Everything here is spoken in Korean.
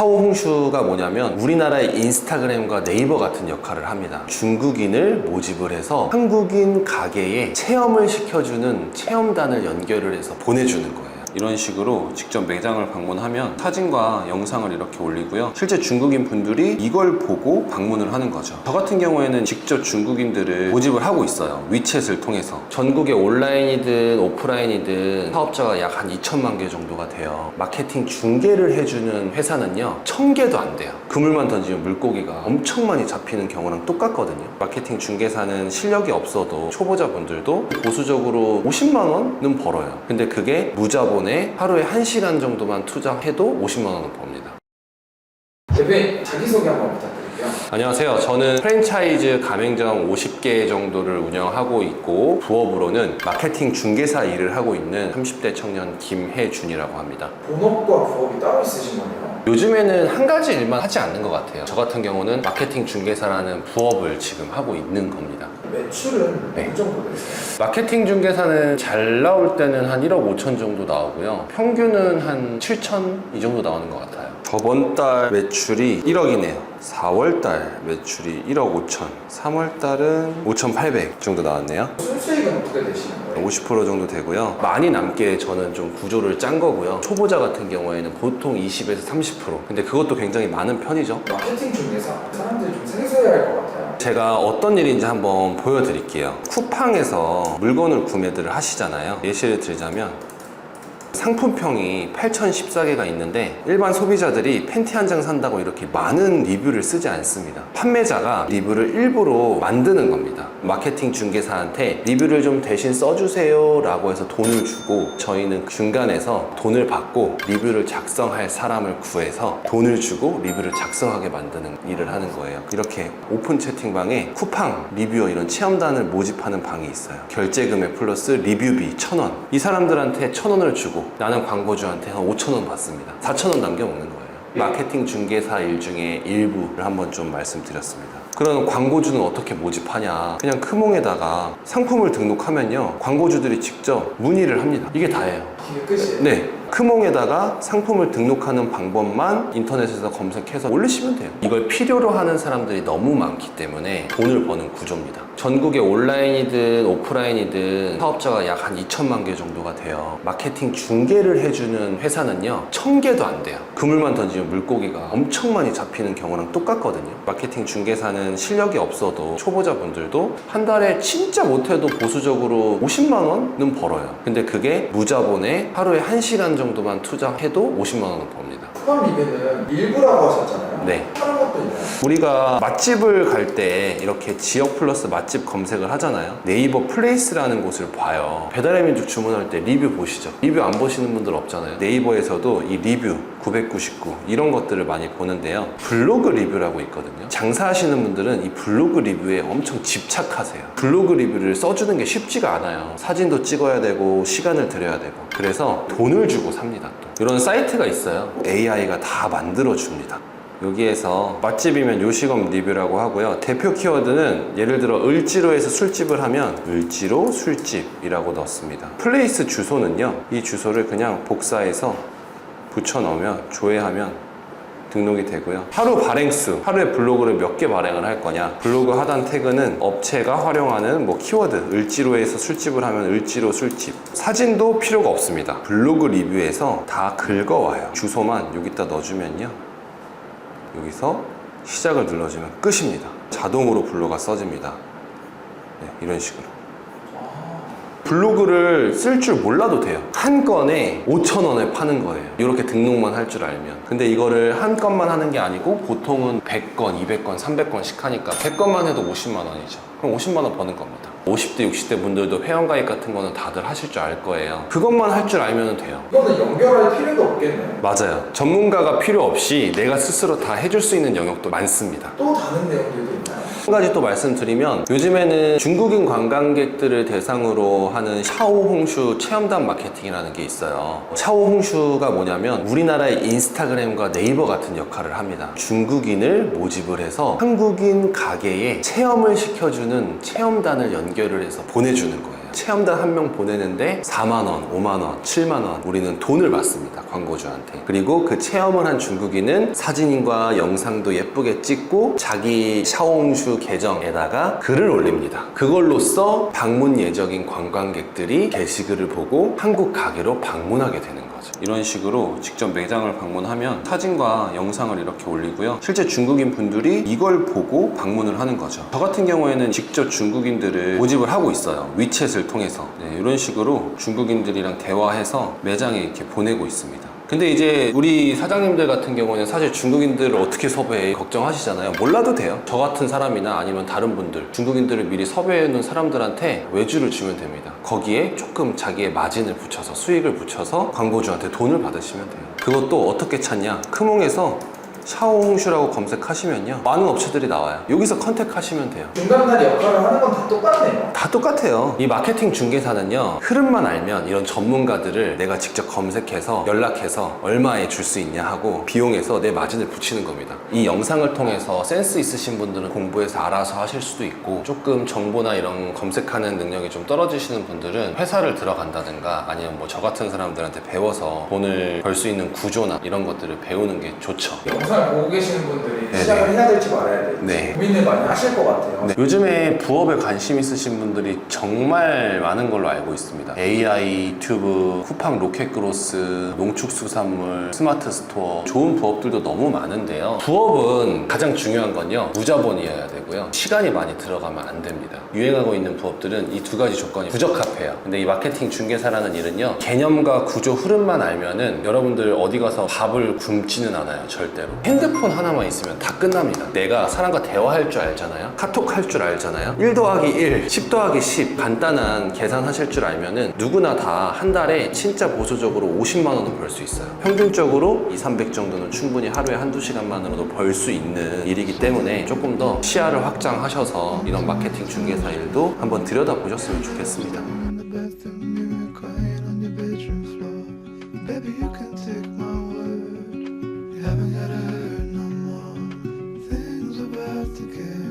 샤오홍슈가 뭐냐면 우리나라의 인스타그램과 네이버 같은 역할을 합니다. 중국인을 모집을 해서 한국인 가게에 체험을 시켜주는 체험단을 연결을 해서 보내주는 거예요. 이런 식으로 직접 매장을 방문하면 사진과 영상을 이렇게 올리고요. 실제 중국인 분들이 이걸 보고 방문을 하는 거죠. 저 같은 경우에는 직접 중국인들을 모집을 하고 있어요. 위챗을 통해서. 전국에 온라인이든 오프라인이든 사업자가 약 한 2천만 개 정도가 돼요. 마케팅 중개를 해주는 회사는요 1000개도 안 돼요. 그물만 던지면 물고기가 엄청 많이 잡히는 경우랑 똑같거든요. 마케팅 중개사는 실력이 없어도 초보자분들도 보수적으로 50만 원은 벌어요. 근데 그게 무자본 하루에 1시간 정도만 투자해도 50만 원은 법니다. 대표님 자기소개 한번 부탁드릴게요. 안녕하세요. 저는 프랜차이즈 가맹점 50개 정도를 운영하고 있고 부업으로는 마케팅 중개사 일을 하고 있는 30대 청년 김혜준이라고 합니다. 본업과 부업이 따로 있으신 거네요. 요즘에는 한 가지 일만 하지 않는 것 같아요. 저 같은 경우는 마케팅 중개사라는 부업을 지금 하고 있는 겁니다. 매출은 네. 어느 정도 되세요? 마케팅 중개사는 잘 나올 때는 한 1억 5천 정도 나오고요. 평균은 한 7천 이 정도 나오는 것 같아요. 저번 달 매출이 1억이네요. 4월 달 매출이 1억 5천, 3월 달은 5,800 정도 나왔네요. 순수익은 어떻게 되시는 거예요? 50% 정도 되고요. 많이 남게 저는 좀 구조를 짠 거고요. 초보자 같은 경우에는 보통 20에서 30%. 근데 그것도 굉장히 많은 편이죠. 마케팅 중에서 사람들이 좀 생소해할 것 같아요. 제가 어떤 일인지 한번 보여드릴게요. 쿠팡에서 물건을 구매들을 하시잖아요. 예시를 들자면 상품평이 8,014개가 있는데 일반 소비자들이 팬티 한 장 산다고 이렇게 많은 리뷰를 쓰지 않습니다. 판매자가 리뷰를 일부러 만드는 겁니다. 마케팅 중개사한테 리뷰를 좀 대신 써주세요 라고 해서 돈을 주고 저희는 중간에서 돈을 받고 리뷰를 작성할 사람을 구해서 돈을 주고 리뷰를 작성하게 만드는 일을 하는 거예요. 이렇게 오픈 채팅방에 쿠팡, 리뷰어 이런 체험단을 모집하는 방이 있어요. 결제 금액 플러스 리뷰비 1,000원. 이 사람들한테 1,000원을 주고 나는 광고주한테 한 5,000원 받습니다. 4,000원 남겨먹는 거예요. 마케팅 중개사 일 중에 일부를 한번 좀 말씀드렸습니다. 그럼 광고주는 어떻게 모집하냐? 그냥 크몽에다가 상품을 등록하면요 광고주들이 직접 문의를 합니다. 이게 다예요. 이게 끝이에요? 네, 크몽에다가 상품을 등록하는 방법만 인터넷에서 검색해서 올리시면 돼요. 이걸 필요로 하는 사람들이 너무 많기 때문에 돈을 버는 구조입니다. 전국에 온라인이든 오프라인이든 사업자가 약 한 2천만 개 정도가 돼요. 마케팅 중개를 해주는 회사는요 1000개도 안 돼요. 그물만 던지면 물고기가 엄청 많이 잡히는 경우랑 똑같거든요. 마케팅 중개사는 실력이 없어도 초보자분들도 한 달에 진짜 못해도 보수적으로 50만 원은 벌어요. 근데 그게 무자본에 하루에 1시간 정도만 투자해도 50만 원은 법니다. 쿠팡 리뷰는 일부라고 하셨잖아요. 네. 다른 것도 있나요? 우리가 맛집을 갈 때 이렇게 지역 플러스 맛집 검색을 하잖아요. 네이버 플레이스라는 곳을 봐요. 배달의 민족 주문할 때 리뷰 보시죠. 리뷰 안 보시는 분들 없잖아요. 네이버에서도 이 리뷰 999 이런 것들을 많이 보는데요. 블로그 리뷰라고 있거든요. 장사하시는 분들은 이 블로그 리뷰에 엄청 집착하세요. 블로그 리뷰를 써주는 게 쉽지가 않아요. 사진도 찍어야 되고 시간을 들여야 되고 그래서 돈을 주고 삽니다. 또 이런 사이트가 있어요. AI가 다 만들어줍니다. 여기에서 맛집이면 요식업 리뷰라고 하고요. 대표 키워드는 예를 들어 을지로에서 술집을 하면 을지로 술집이라고 넣습니다. 플레이스 주소는요 이 주소를 그냥 복사해서 붙여 넣으면 조회하면 등록이 되고요. 하루 발행수, 하루에 블로그를 몇 개 발행을 할 거냐. 블로그 하단 태그는 업체가 활용하는 뭐 키워드, 을지로에서 술집을 하면 을지로 술집. 사진도 필요가 없습니다. 블로그 리뷰에서 다 긁어와요. 주소만 여기다 넣어주면요 여기서 시작을 눌러주면 끝입니다. 자동으로 블로그가 써집니다. 네, 이런 식으로. 블로그를 쓸 줄 몰라도 돼요. 한 건에 5,000원에 파는 거예요. 이렇게 등록만 할 줄 알면. 근데 이거를 한 건만 하는 게 아니고 보통은 100건, 200건, 300건씩 하니까 100건만 해도 50만 원이죠. 그럼 50만 원 버는 겁니다. 50대, 60대 분들도 회원가입 같은 거는 다들 하실 줄 알 거예요. 그것만 할 줄 알면 돼요. 이거는 연결할 필요도 없겠네요. 맞아요. 전문가가 필요 없이 내가 스스로 다 해줄 수 있는 영역도 많습니다. 또 다른 내용들도 있나요? 한 가지 또 말씀드리면 요즘에는 중국인 관광객들을 대상으로 하는 샤오홍슈 체험단 마케팅이라는 게 있어요. 샤오홍슈가 뭐냐면 우리나라의 인스타그램과 네이버 같은 역할을 합니다. 중국인을 모집을 해서 한국인 가게에 체험을 시켜주는 체험단을 연결을 해서 보내주는 거예요. 체험단 한 명 보내는데 4만원, 5만원, 7만원 우리는 돈을 받습니다. 광고주한테. 그리고 그 체험을 한 중국인은 사진과 영상도 예쁘게 찍고 자기 샤오홍슈 계정에다가 글을 올립니다. 그걸로써 방문 예정인 관광객들이 게시글을 보고 한국 가게로 방문하게 되는 거죠. 이런 식으로 직접 매장을 방문하면 사진과 영상을 이렇게 올리고요. 실제 중국인 분들이 이걸 보고 방문을 하는 거죠. 저 같은 경우에는 직접 중국인들을 모집을 하고 있어요. 위챗을 통해서. 네, 이런 식으로 중국인들이랑 대화해서 매장에 이렇게 보내고 있습니다. 근데 이제 우리 사장님들 같은 경우는 사실 중국인들을 어떻게 섭외해 걱정하시잖아요. 몰라도 돼요. 저 같은 사람이나 아니면 다른 분들, 중국인들을 미리 섭외해 놓은 사람들한테 외주를 주면 됩니다. 거기에 조금 자기의 마진을 붙여서, 수익을 붙여서 광고주한테 돈을 받으시면 돼요. 그것도 어떻게 찾냐? 크몽에서 샤오홍슈라고 검색하시면요, 많은 업체들이 나와요. 여기서 컨택하시면 돼요. 중간단 역할을 하는 건 다 똑같네요. 다 똑같아요. 이 마케팅 중개사는요, 흐름만 알면 이런 전문가들을 내가 직접 검색해서 연락해서 얼마에 줄 수 있냐 하고 비용에서 내 마진을 붙이는 겁니다. 이 영상을 통해서 센스 있으신 분들은 공부해서 알아서 하실 수도 있고, 조금 정보나 이런 검색하는 능력이 좀 떨어지시는 분들은 회사를 들어간다든가 아니면 뭐 저 같은 사람들한테 배워서 돈을 벌 수 있는 구조나 이런 것들을 배우는 게 좋죠. 영상을 보고 계시는 분들이 네네. 시작을 해야 될지 말아야 될지 네. 고민을 많이 하실 것 같아요. 네. 요즘에 부업에 관심 있으신 분들이 정말 많은 걸로 알고 있습니다. AI, 유튜브, 쿠팡 로켓그로스, 농축수산물, 스마트 스토어, 좋은 부업들도 너무 많은데요. 부업은 가장 중요한 건요, 무자본이어야 되고요, 시간이 많이 들어가면 안 됩니다. 유행하고 있는 부업들은 이 두 가지 조건이 부적합해요. 근데 이 마케팅 중개사라는 일은요, 개념과 구조 흐름만 알면은 여러분들 어디 가서 밥을 굶지는 않아요. 절대로. 핸드폰 하나만 있으면 다 끝납니다. 내가 사람과 대화할 줄 알잖아요. 카톡 할 줄 알잖아요. 1 더하기 1, 10 더하기 10 간단한 계산하실 줄 알면은 누구나 다 한 달에 진짜 보수적으로 50만 원은 벌 수 있어요. 평균적으로 2, 300 정도는 충분히 하루에 한두 시간만으로도 벌 수 있는 일이기 때문에 조금 더 시야를 확장하셔서 이런 마케팅 중개사 일도 한번 들여다보셨으면 좋겠습니다. in the bathroom mirror, crying on your bedroom floor. Baby, you can take my word. You haven't gotta hurt no more. Things about to get